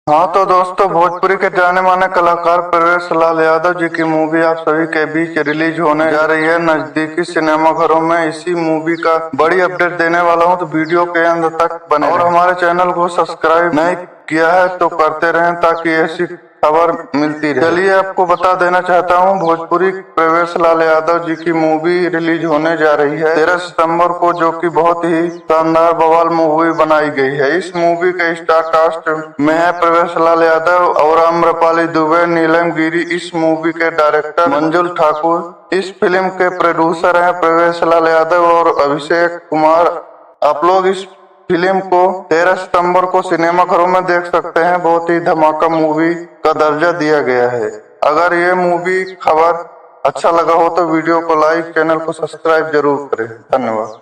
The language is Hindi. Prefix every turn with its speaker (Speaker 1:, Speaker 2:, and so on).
Speaker 1: हाँ तो दोस्तों, भोजपुरी के जाने माने कलाकार प्रवेश लाल यादव जी की मूवी आप सभी के बीच रिलीज होने जा रही है नजदीकी सिनेमाघरों में। इसी मूवी का बड़ी अपडेट देने वाला हूँ, तो वीडियो के अंत तक बने और हमारे चैनल को सब्सक्राइब नहीं किया है तो करते रहें ताकि ऐसी खबर मिलती रहे। चलिए आपको बता देना चाहता हूँ, भोजपुरी प्रवेश लाल यादव जी की मूवी रिलीज होने जा रही है 13 सितंबर को, जो कि बहुत ही शानदार बवाल मूवी बनाई गई है। इस मूवी के स्टार कास्ट में है प्रवेश लाल यादव और आम्रपाली दुबे, नीलम गिरी। इस मूवी के डायरेक्टर मंजुल ठाकुर। इस फिल्म के प्रोड्यूसर हैं प्रवेश लाल यादव और अभिषेक कुमार। आप लोग इस फिल्म को 13 सितंबर को सिनेमाघरों में देख सकते हैं। बहुत ही धमाका मूवी का दर्जा दिया गया है। अगर ये मूवी खबर अच्छा लगा हो तो वीडियो को लाइक, चैनल को सब्सक्राइब जरूर करें। धन्यवाद।